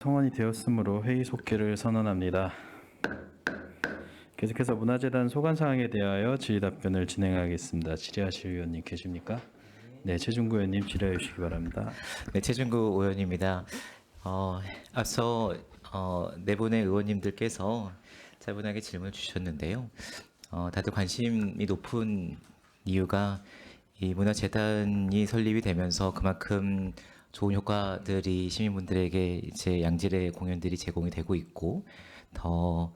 성원이 되었으므로 회의 속기를 선언합니다. 계속해서 문화재단 소관 사항에 대하여 질의 답변을 진행하겠습니다. 질의하실 의원님 계십니까? 네, 최준구 의원님 질의해 주시기 바랍니다. 네, 최준구 의원입니다. 앞서 네 분의 의원님들께서 차분하게 질문을 주셨는데요. 다들 관심이 높은 이유가 이 문화재단이 설립이 되면서 그만큼 좋은 효과들이 시민분들에게 이제 양질의 공연들이 제공이 되고 있고 더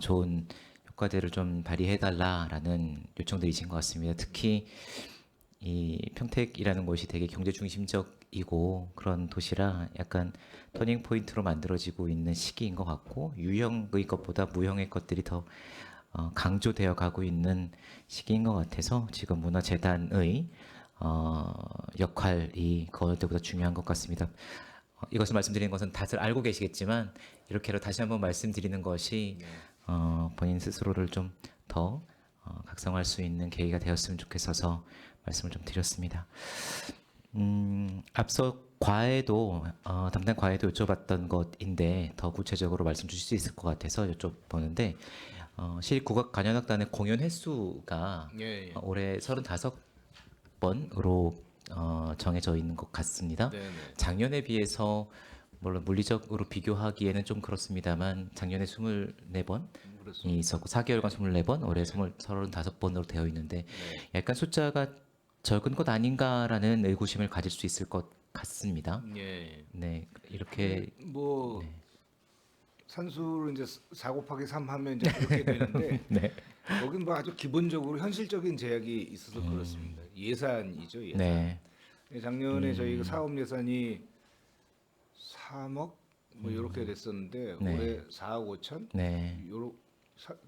좋은 효과들을 좀 발휘해달라라는 요청들이신 것 같습니다. 특히 이 평택이라는 곳이 되게 경제 중심적이고 그런 도시라 약간 터닝 포인트로 만들어지고 있는 시기인 것 같고 유형의 것보다 무형의 것들이 더 강조되어 가고 있는 시기인 것 같아서 지금 문화재단의 역할이 그 어느 때보다 중요한 것 같습니다. 이것을 말씀드리는 것은 다들 알고 계시겠지만 이렇게로 다시 한번 말씀드리는 것이 본인 스스로를 좀 더 각성할 수 있는 계기가 되었으면 좋겠어서 말씀을 좀 드렸습니다. 앞서 과외도 담당 과외도 여쭤봤던 것인데 더 구체적으로 말씀 주실 수 있을 것 같아서 여쭤보는데 실국악관현악단의 공연 횟수가 예, 예. 올해 35번으로 정해져 있는 것 같습니다. 네네. 작년에 비해서 물론 물리적으로 비교하기에는 좀 그렇습니다만 작년에 24번이 그렇습니다. 있었고 4개월간 24번, 올해 35번으로 되어 있는데 약간 숫자가 적은 것 아닌가라는 의구심을 가질 수 있을 것 같습니다. 예. 네, 이렇게 뭐 산수를 이제 4 곱하기 3 하면 이제 그렇게 되는데 네, 여긴 뭐 아주 기본적으로 현실적인 제약이 있어서 그렇습니다. 예산이죠, 예산. 네, 작년에 저희가 사업 예산이 3억 뭐 이렇게 됐었는데 네. 올해 4억 5천 네, 요로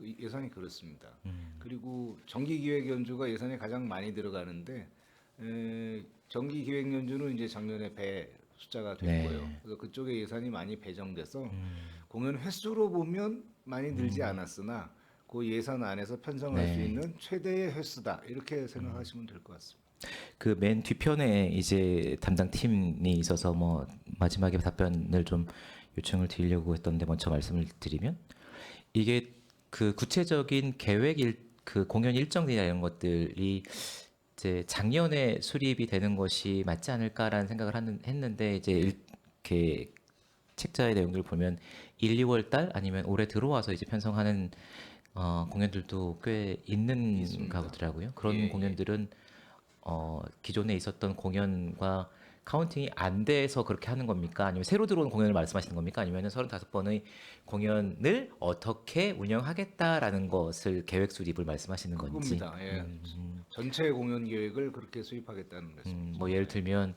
예산이 그렇습니다. 그리고 정기기획연주가 예산이 가장 많이 들어가는데 정기기획연주는 이제 작년에 배 숫자가 됐고요. 네. 그래서 그쪽에 예산이 많이 배정돼서 공연 횟수로 보면 많이 늘지 않았으나 그 예산 안에서 편성할 수 네. 있는 최대의 횟수다 이렇게 생각하시면 될 것 같습니다. 그 맨 뒤편에 이제 담당 팀이 있어서 뭐 마지막에 답변을 좀 요청을 드리려고 했던데 먼저 말씀을 드리면 이게 그 구체적인 그 공연 일정이나 이런 것들이 이제 작년에 수립이 되는 것이 맞지 않을까라는 생각을 했는데 이제 이렇게 책자의 내용들을 보면 1, 2월 달 아니면 올해 들어와서 이제 편성하는 공연들도 꽤 있는가 보더라고요. 그런 예, 예. 공연들은 기존에 있었던 공연과 카운팅이 안 돼서 그렇게 하는 겁니까? 아니면 새로 들어온 공연을 말씀하시는 겁니까? 아니면 35번의 공연을 어떻게 운영하겠다라는 것을 계획 수립을 말씀하시는 건지. 그겁니다. 예. 전체 공연 계획을 그렇게 수립하겠다는 말씀이죠. 뭐 예를 들면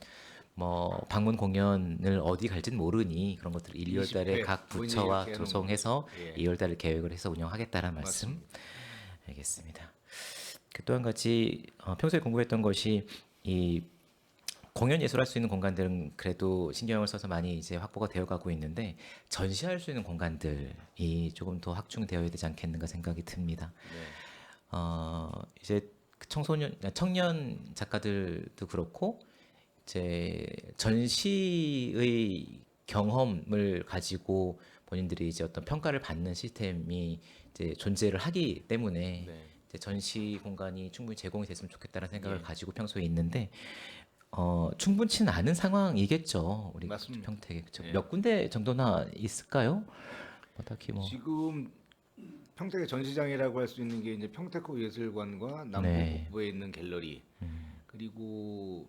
뭐 방문 공연을 어디 갈진 모르니 그런 것들을 1, 2월 달에 20회 각 뭐 이제 부처와 이렇게 하는 조성해서 거죠. 예. 2월 달을 계획을 해서 운영하겠다라는 말씀. 맞습니다. 알겠습니다. 또 한 가지 평소에 궁금했던 것이 이 공연 예술할 수 있는 공간들은 그래도 신경을 써서 많이 이제 확보가 되어 가고 있는데 전시할 수 있는 공간들이 조금 더 확충되어야 되지 않겠는가 생각이 듭니다. 이제 그 청년 작가들도 그렇고 이제 전시의 경험을 가지고 본인들이 이제 어떤 평가를 받는 시스템이 이제 존재를 하기 때문에 네. 이제 전시 공간이 충분히 제공이 됐으면 좋겠다는 생각을 예. 가지고 평소에 있는데 충분치는 않은 상황이겠죠. 우리 맞습니다. 평택에 그쵸? 예. 몇 군데 정도나 있을까요? 뭐 딱히 뭐 지금 평택의 전시장이라고 할 수 있는 게 이제 평택호 예술관과 남부 네. 북부에 있는 갤러리 그리고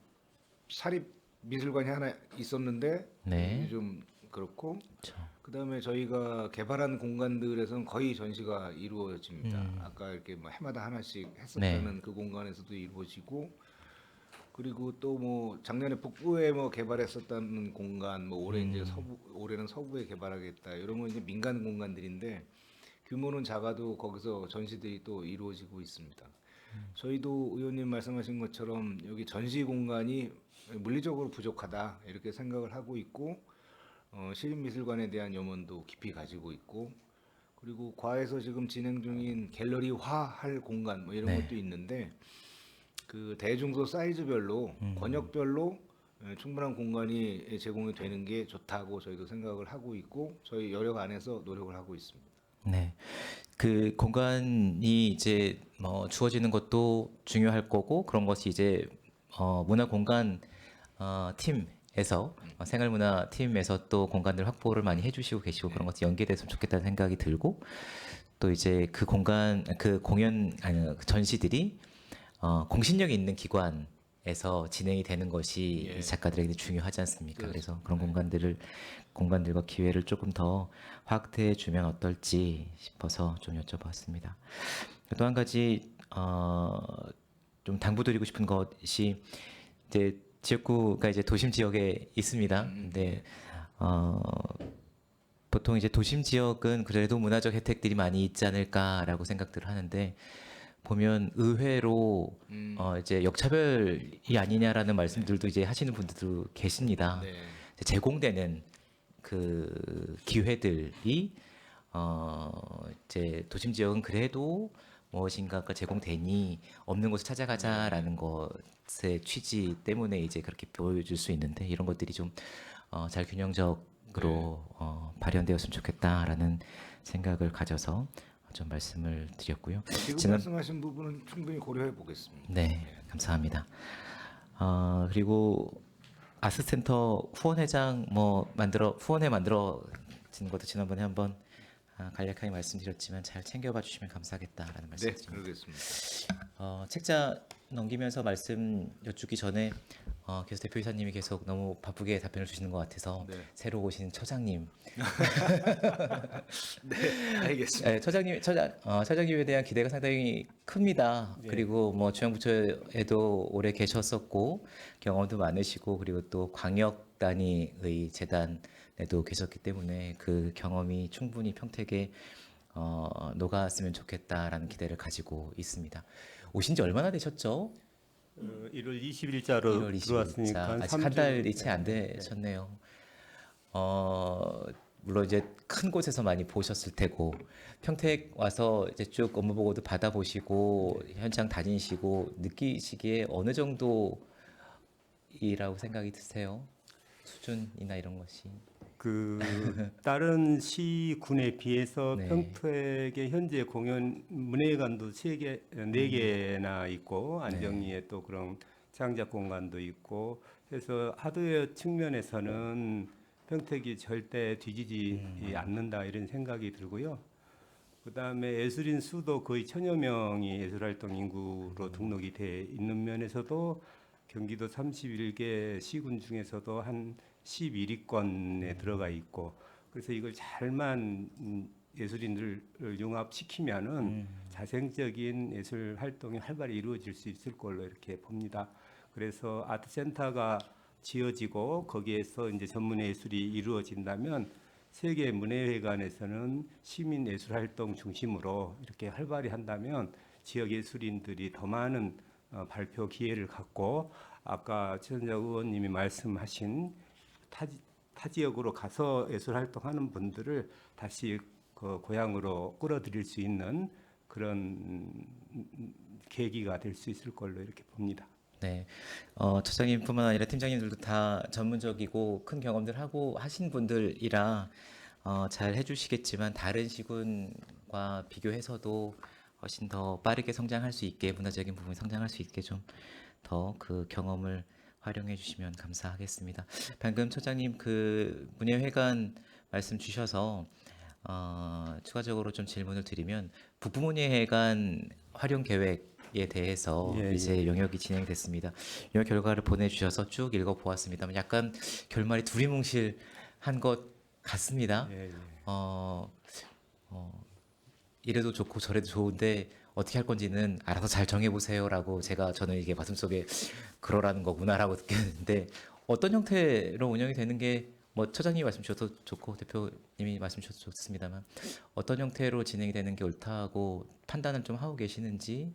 사립 미술관이 하나 있었는데 네. 이제 좀 그렇고 그쵸. 그다음에 저희가 개발한 공간들에서는 거의 전시가 이루어집니다. 아까 이렇게 뭐 해마다 하나씩 했었다는 그 공간에서도 이루어지고 그리고 또 뭐 작년에 북부에 뭐 개발했었다는 공간 뭐 올해 이제 올해는 서부에 개발하겠다 이런 건 이제 민간 공간들인데 규모는 작아도 거기서 전시들이 또 이루어지고 있습니다. 저희도 의원님 말씀하신 것처럼 여기 전시 공간이 물리적으로 부족하다 이렇게 생각을 하고 있고 시립미술관에 대한 염원도 깊이 가지고 있고 그리고 과에서 지금 진행 중인 갤러리화할 공간 뭐 이런 네. 것도 있는데 그 대중소 사이즈별로 권역별로 충분한 공간이 제공이 되는 게 좋다고 저희도 생각을 하고 있고 저희 여력 안에서 노력을 하고 있습니다. 네. 그 공간이 이제 뭐 주어지는 것도 중요할 거고 그런 것이 이제 문화 공간 팀에서 생활문화 팀에서 또 공간들 확보를 많이 해주시고 계시고 그런 것이 연계됐으면 좋겠다는 생각이 들고 또 이제 그 공간 그 공연 아니 그 전시들이 공신력이 있는 기관에서 진행이 되는 것이 예. 이 작가들에게 중요하지 않습니까? 그래서 그런 그렇습니다. 공간들과 기회를 조금 더 확대해 주면 어떨지 싶어서 좀 여쭤봤습니다. 또 한 가지 좀 당부드리고 싶은 것이 이제 지역구가 이제 도심 지역에 있습니다. 근데 어, 보통 이제 도심 지역은 그래도 문화적 혜택들이 많이 있지 않을까라고 생각들을 하는데 보면 의외로 이제 역차별이 아니냐라는 말씀들도 이제 하시는 분들도 계십니다. 네. 제공되는 그 기회들이 이제 도심 지역은 그래도 무엇인가가 제공되니 없는 곳을 찾아가자라는 것의 취지 때문에 이제 그렇게 보여줄 수 있는데 이런 것들이 좀 잘 균형적으로 발현되었으면 좋겠다라는 생각을 가져서 좀 말씀을 드렸고요. 지금 지난 말씀하신 부분은 충분히 고려해 보겠습니다. 네, 감사합니다. 그리고 아트센터 후원회장 후원회 만들어진 것도 지난번에 한번 간략하게 말씀드렸지만 잘 챙겨봐 주시면 감사하겠다라는 네, 말씀드립니다. 그러겠습니다. 책자 넘기면서 말씀 여쭙기 전에 계속 대표이사님이 계속 너무 바쁘게 답변을 주시는 것 같아서 네. 새로 오신 처장님, 네, 알겠습니다. 네, 처장님에 대한 기대가 상당히 큽니다. 그리고 뭐 중앙부처에도 오래 계셨었고 경험도 많으시고 그리고 또 광역 단위의 재단에도 계셨기 때문에 그 경험이 충분히 평택에 녹았으면 좋겠다라는 기대를 가지고 있습니다. 오신 지 얼마나 되셨죠? 1월 20일자로 1월 20일자 들어왔으니까 아직 한 달이 채 안 되셨네요. 물론 이제 큰 곳에서 많이 보셨을 테고 평택 와서 이제 쭉 업무 보고도 받아보시고 현장 다니시고 느끼시기에 어느 정도이라고 생각이 드세요? 수준이나 이런 것이. 그 다른 시군에 비해서 네. 평택의 현재 공연 문예관도 4개나 있고 안정리에 또 그런 창작 공간도 있고 해서 하드웨어 측면에서는 평택이 절대 뒤지지 않는다 이런 생각이 들고요. 그다음에 예술인 수도 거의 1000여 명이 예술활동 인구로 등록이 돼 있는 면에서도 경기도 31개 시군 중에서도 한 11위권에 들어가 있고 그래서 이걸 잘만 예술인들을 융합시키면은 자생적인 예술 활동이 활발히 이루어질 수 있을 걸로 이렇게 봅니다. 그래서 아트센터가 지어지고 거기에서 이제 전문의 예술이 이루어진다면 세계 문예회관에서는 시민 예술 활동 중심으로 이렇게 활발히 한다면 지역 예술인들이 더 많은 발표 기회를 갖고 아까 최선자 의원님이 말씀하신 타 지역으로 가서 예술 활동하는 분들을 다시 그 고향으로 끌어들일 수 있는 그런 계기가 될 수 있을 걸로 이렇게 봅니다. 네, 처장님뿐만 아니라 팀장님들도 다 전문적이고 큰 경험들 하고 하신 분들이라 잘 해주시겠지만 다른 시군과 비교해서도 훨씬 더 빠르게 성장할 수 있게 문화적인 부분이 성장할 수 있게 좀 더 그 경험을 활용해 주시면 감사하겠습니다. 방금 처장님 그 문예회관 말씀 주셔서 추가적으로 좀 질문을 드리면 북부문예회관 활용 계획에 대해서 예, 이제 영역이 진행됐습니다. 영역 결과를 보내주셔서 쭉 읽어보았습니다만 약간 결말이 두리뭉실한 것 같습니다. 예, 예. 이래도 좋고 저래도 좋은데 어떻게 할 건지는 알아서 잘 정해보세요라고 저는 이게 마음속에 그러라는 거구나라고 느꼈는데 어떤 형태로 운영이 되는 게 뭐 처장님이 말씀 주셔도 좋고 대표님이 말씀 주셔도 좋습니다만 어떤 형태로 진행이 되는 게 옳다고 판단을 좀 하고 계시는지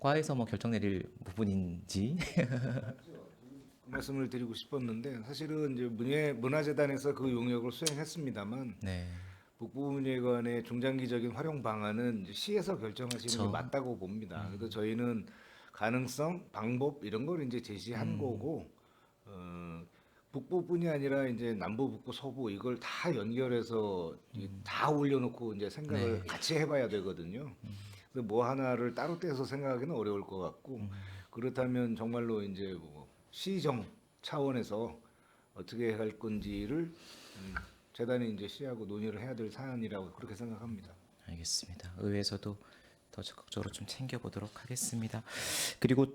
과에서 뭐 결정 내릴 부분인지 그 말씀을 드리고 싶었는데 사실은 이제 문화재단에서 그 용역을 수행했습니다만 네. 북부문예관의 중장기적인 활용 방안은 이제 시에서 결정하시는 그쵸. 게 맞다고 봅니다. 그래서 저희는 가능성, 방법 이런 걸 이제 제시한 거고 북부뿐이 아니라 이제 남부, 북부, 서부 이걸 다 연결해서 다 올려놓고 이제 생각을 같이 해봐야 되거든요. 근데 뭐 하나를 따로 떼서 생각하기는 어려울 것 같고 그렇다면 정말로 이제 뭐 시정 차원에서 어떻게 할 건지를 재단이 이제 시하고 논의를 해야 될 사안이라고 그렇게 생각합니다. 알겠습니다. 의회에서도 더 적극적으로 좀 챙겨보도록 하겠습니다. 그리고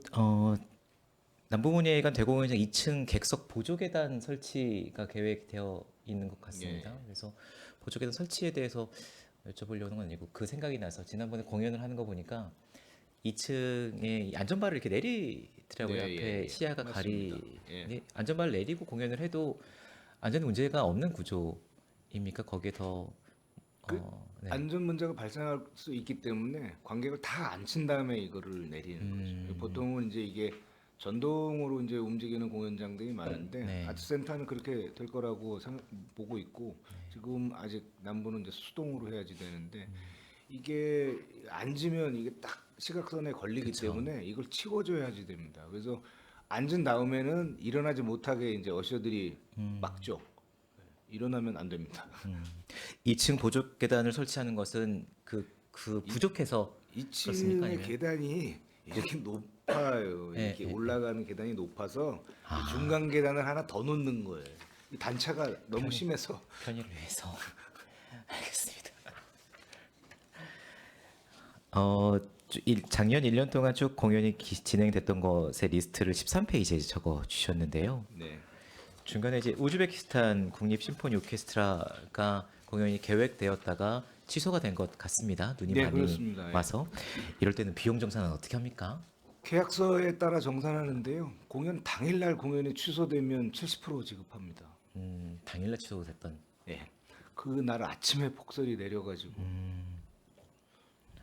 남부문예회관 대공연장 2층 객석 보조 계단 설치가 계획되어 있는 것 같습니다. 예. 그래서 보조 계단 설치에 대해서 여쭤보려는 건 아니고 그 생각이 나서 지난번에 공연을 하는 거 보니까 2층에 안전바를 이렇게 내리더라고요. 네, 앞에 예, 예. 시야가 맞습니다. 가리 예. 안전바를 내리고 공연을 해도 안전 문제가 없는 구조입니까? 거기에 더 그 네. 안전 문제가 발생할 수 있기 때문에 관객을 다 앉힌 다음에 이거를 내리는 거죠. 보통은 이제 이게 전동으로 이제 움직이는 공연장들이 많은데 네. 아트센터는 그렇게 될 거라고 보고 있고 지금 아직 남부는 이제 수동으로 해야지 되는데 이게 앉으면 이게 딱 시각선에 걸리기 그쵸. 때문에 이걸 치워줘야지 됩니다. 그래서 앉은 다음에는 일어나지 못하게 이제 어셔들이 막죠. 일어나면 안 됩니다. 2층 보조 계단을 설치하는 것은 그 부족해서 그렇습니까? 2층의 아니면? 계단이 이렇게 높아요. 예, 이렇게 예, 올라가는 계단이 높아서 이 중간 계단을 하나 더 놓는 거예요. 이 단차가 너무 심해서 편의를 위해서 알겠습니다. 작년 1년 동안 쭉 공연이 진행됐던 것의 리스트를 13페이지에 적어 주셨는데요. 네. 중간에 이제 우즈베키스탄 국립 심포니 오케스트라가 공연이 계획되었다가 취소가 된 것 같습니다. 눈이 네, 많이 그렇습니다. 예. 와서 이럴 때는 비용 정산은 어떻게 합니까? 계약서에 따라 정산하는데요. 공연 당일날 공연이 취소되면 70% 지급합니다. 당일날 취소됐던. 예. 그날 아침에 폭설이 내려가지고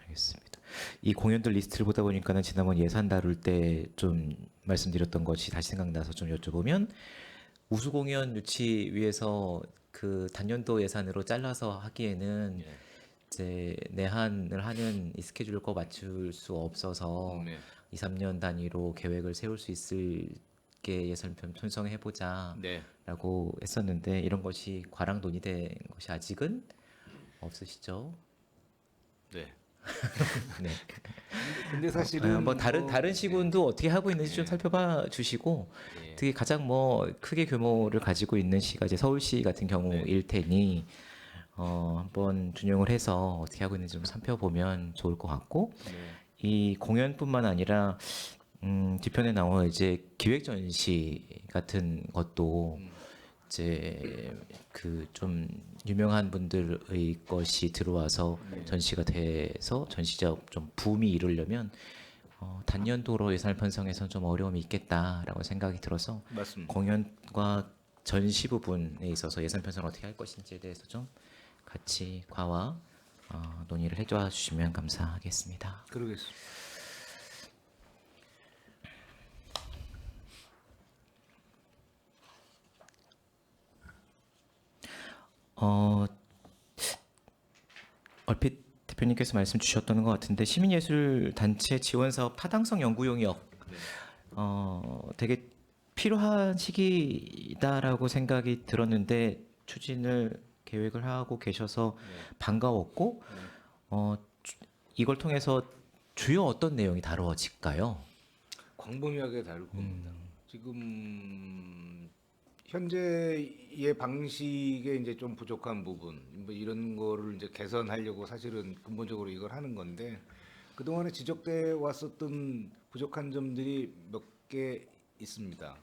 알겠습니다. 이 공연들 리스트를 보다 보니까는 지난번 예산 다룰 때 좀 말씀드렸던 것이 다시 생각나서 좀 여쭤보면 우수 공연 유치 위해서 그 단년도 예산으로 잘라서 하기에는 이제 내한을 하는 이 스케줄을 꼭 맞출 수 없어서 네. 2, 3년 단위로 계획을 세울 수 있을 게 예산 편성해 보자라고 네. 했었는데 이런 것이 과랑 논의된 것이 아직은 없으시죠? 네. 네. 근데 사실은 뭐 다른 시군도 어떻게 하고 있는지 좀 살펴봐 주시고 예. 특히 가장 뭐 크게 규모를 가지고 있는 시가 이제 서울시 같은 경우일 테니 한번 준용을 해서 어떻게 하고 있는지 좀 살펴보면 좋을 것 같고 네. 이 공연뿐만 아니라 뒤편에 나온 이제 기획 전시 같은 것도 이제 그 좀 유명한 분들의 것이 들어와서 전시가 돼서 전시적 좀 붐이 이루려면 단년도로 예산을 편성해서 좀 어려움이 있겠다라고 생각이 들어서 맞습니다. 공연과 전시 부분에 있어서 예산 편성을 어떻게 할 것인지에 대해서 좀 같이 과와 논의를 해줘 주시면 감사하겠습니다. 그러겠습니다. 얼핏 대표님께서 말씀 주셨던 것 같은데 시민예술 단체 지원 사업 타당성 연구용역 되게 필요한 시기다라고 생각이 들었는데 추진을 계획을 하고 계셔서 반가웠고 이걸 통해서 주요 어떤 내용이 다루어질까요? 광범위하게 다룰 겁니다. 지금 현재의 방식에 이제 좀 부족한 부분, 뭐 이런 거를 이제 개선하려고 사실은 근본적으로 이걸 하는 건데 그동안에 지적돼 왔었던 부족한 점들이 몇 개 있습니다.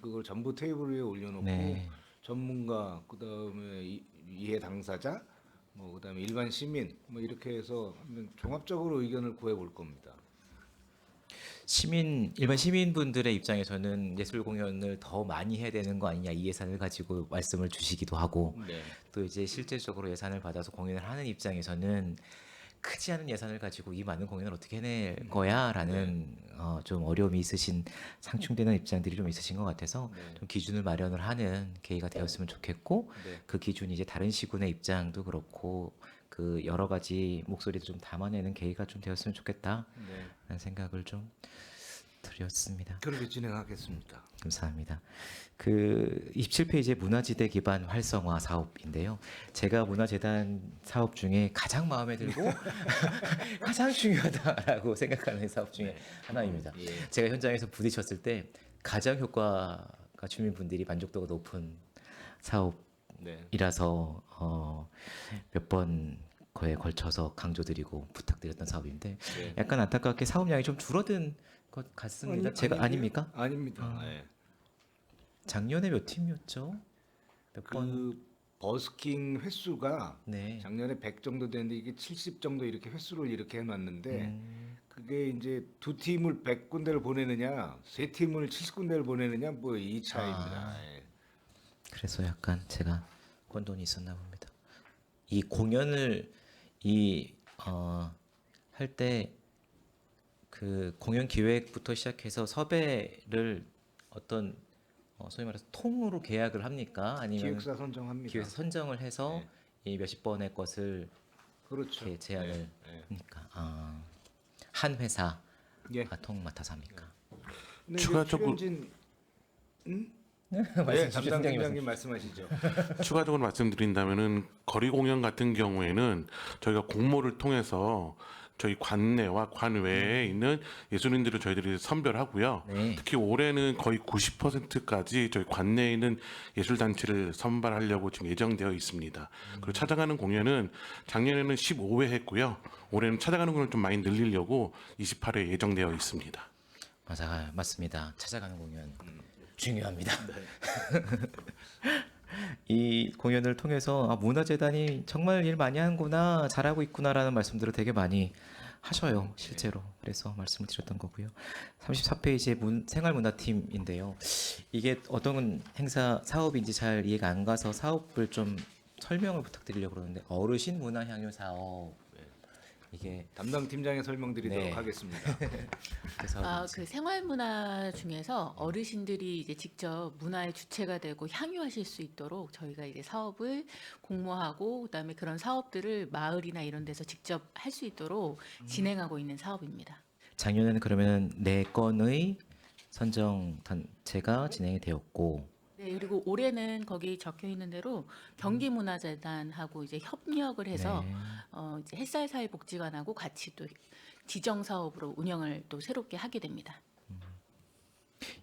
그걸 전부 테이블 위에 올려놓고 네. 전문가, 그다음에 이해 당사자, 뭐 그다음에 일반 시민, 뭐 이렇게 해서 한번 종합적으로 의견을 구해볼 겁니다. 일반 시민분들의 입장에서는 예술 공연을 더 많이 해야 되는 거 아니냐 이 예산을 가지고 말씀을 주시기도 하고 네. 또 이제 실질적으로 예산을 받아서 공연을 하는 입장에서는 크지 않은 예산을 가지고 이 많은 공연을 어떻게 해낼 거야라는 좀 어려움이 있으신 상충되는 입장들이 좀 있으신 것 같아서 네. 좀 기준을 마련을 하는 계기가 되었으면 좋겠고 네. 그 기준이 이제 다른 시군의 입장도 그렇고 그 여러 가지 목소리도 좀 담아내는 계기가 좀 되었으면 좋겠다라는 네. 생각을 좀 드렸습니다. 그렇게 진행하겠습니다. 감사합니다. 그 27페이지의 문화지대 기반 활성화 사업인데요. 제가 문화재단 사업 중에 가장 마음에 들고 가장 중요하다라고 생각하는 사업 중에 하나입니다. 예. 제가 현장에서 부딪혔을 때 가장 효과가 주민분들이 만족도가 높은 사업이라서 네. 몇 번 거에 걸쳐서 강조드리고 부탁드렸던 사업인데 네. 약간 안타깝게 사업량이 좀 줄어든 것 같습니다. 제가 아닙니까? 아닙니다. 예. 작년에 몇 팀이었죠? 몇 번? 그 버스킹 횟수가 네. 작년에 100 정도 됐는데 이게 70 정도 이렇게 횟수를 이렇게 해놨는데 그게 이제 두 팀을 100군데를 보내느냐 세 팀을 70군데를 보내느냐 뭐 이 차이입니다. 예. 그래서 약간 제가 혼돈이 있었나 봅니다. 이 공연을 할 때 그 공연 기획부터 시작해서 섭외를 어떤 소위 말해서 통으로 계약을 합니까? 아니면 기획사 선정합니다. 기획사 선정을 해서 이 몇십 번의 것을 그렇죠. 이렇게 제안을 예, 예. 합니까? 한 회사가 예. 통 맡아서 합니까? 근데 이제 추가적으로- 출연진 말씀 주시죠, 담당 팀장님 팀장님 말씀하시죠. 추가적으로 말씀드린다면은 거리 공연 같은 경우에는 저희가 공모를 통해서 저희 관내와 관외에 있는 예술인들을 저희들이 선별하고요. 네. 특히 올해는 거의 90%까지 저희 관내에 있는 예술단체를 선발하려고 지금 예정되어 있습니다. 그리고 찾아가는 공연은 작년에는 15회 했고요. 올해는 찾아가는 공연을 좀 많이 늘리려고 28회 예정되어 있습니다. 맞습니다. 찾아가는 공연 중요합니다. 이 공연을 통해서 문화재단이 정말 일 많이 하는구나, 잘하고 있구나라는 말씀들을 되게 많이 하셔요, 실제로. 그래서 말씀을 드렸던 거고요. 34페이지의 생활문화팀인데요. 이게 어떤 행사 사업인지 잘 이해가 안 가서 사업을 좀 설명을 부탁드리려고 그러는데 어르신 문화 향유 사업 이게 담당 팀장의 설명드리도록 네. 하겠습니다. 그 사업인지. 그 생활문화 중에서 어르신들이 이제 직접 문화의 주체가 되고 향유하실 수 있도록 저희가 이제 사업을 공모하고 그다음에 그런 사업들을 마을이나 이런 데서 직접 할 수 있도록 진행하고 있는 사업입니다. 작년에는 그러면 4건의 선정 단체가 진행이 되었고 네, 그리고 올해는 거기 적혀 있는 대로 경기문화재단하고 이제 협력을 해서 네. 이제 햇살사회복지관하고 같이 또 지정 사업으로 운영을 또 새롭게 하게 됩니다.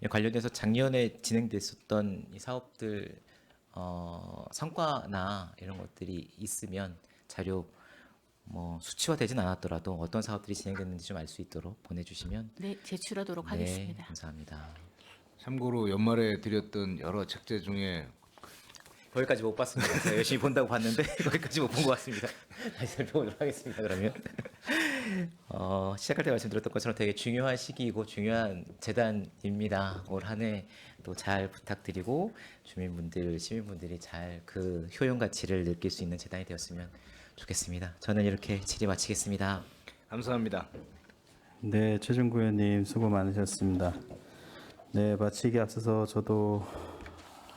관련해서 작년에 진행됐었던 이 사업들 성과나 이런 것들이 있으면 자료 뭐 수치화되진 않았더라도 어떤 사업들이 진행됐는지 좀 알 수 있도록 보내주시면 네, 제출하도록 네, 하겠습니다. 감사합니다. 참고로 연말에 드렸던 여러 책제 중에 거기까지 못 봤습니다. 제가 열심히 본다고 봤는데 거기까지 못 본 것 같습니다. 다시 살펴보도록 하겠습니다. 그러면 시작할 때 말씀드렸던 것처럼 되게 중요한 시기이고 중요한 재단입니다. 올 한 해 또 잘 부탁드리고 주민분들, 시민분들이 잘 그 효용 가치를 느낄 수 있는 재단이 되었으면 좋겠습니다. 저는 이렇게 질의 마치겠습니다. 감사합니다. 네, 최준구 의원님 수고 많으셨습니다. 네, 마치기 앞서서 저도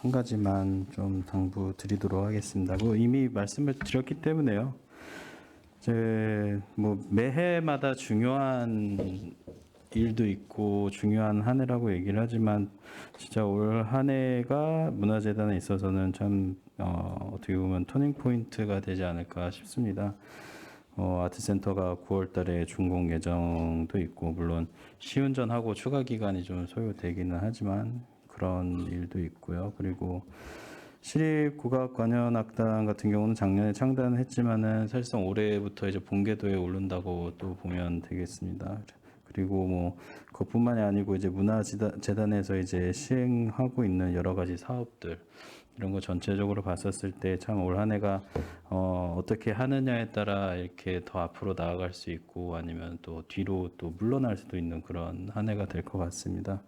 한 가지만 좀 당부드리도록 하겠습니다. 이미 말씀을 드렸기 때문에요. 이제 뭐 매해마다 중요한 일도 있고 중요한 한 해라고 얘기를 하지만 진짜 올 한 해가 문화재단에 있어서는 참 어떻게 보면 터닝 포인트가 되지 않을까 싶습니다. 아트센터가 9월달에 준공 예정도 있고 물론 시운전하고 추가 기간이 좀 소요되기는 하지만 그런 일도 있고요. 그리고 시립국악관현악단 같은 경우는 작년에 창단했지만은 사실상 올해부터 이제 본궤도에 오른다고 또 보면 되겠습니다. 그리고 뭐 그것뿐만이 아니고 이제 문화재단에서 이제 시행하고 있는 여러 가지 사업들 이런 거 전체적으로 봤었을 때 참 올 한 해가 어떻게 하느냐에 따라 이렇게 더 앞으로 나아갈 수 있고 아니면 또 뒤로 또 물러날 수도 있는 그런 한 해가 될 것 같습니다.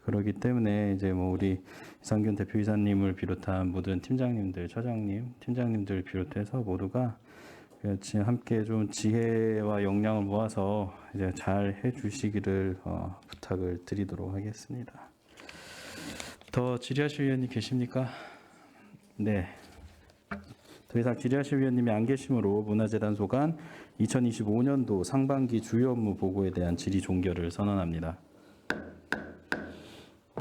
그렇기 때문에 이제 뭐 우리 이상균 대표이사님을 비롯한 모든 팀장님들, 처장님, 팀장님들 비롯해서 모두가 같이 함께 좀 지혜와 역량을 모아서 이제 잘 해주시기를 부탁을 드리도록 하겠습니다. 더 질의하실 위원님 계십니까? 네. 더 이상 질의하실 위원님이 안 계시므로 문화재단 소관 2025년도 상반기 주요 업무 보고에 대한 질의 종결을 선언합니다.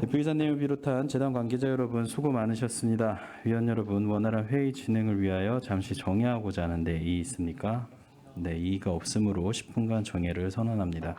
대표이사님을 비롯한 재단 관계자 여러분 수고 많으셨습니다. 위원 여러분, 원활한 회의 진행을 위하여 잠시 정회하고자 하는데 이의 있습니까? 네, 이의가 없으므로 10분간 정회를 선언합니다.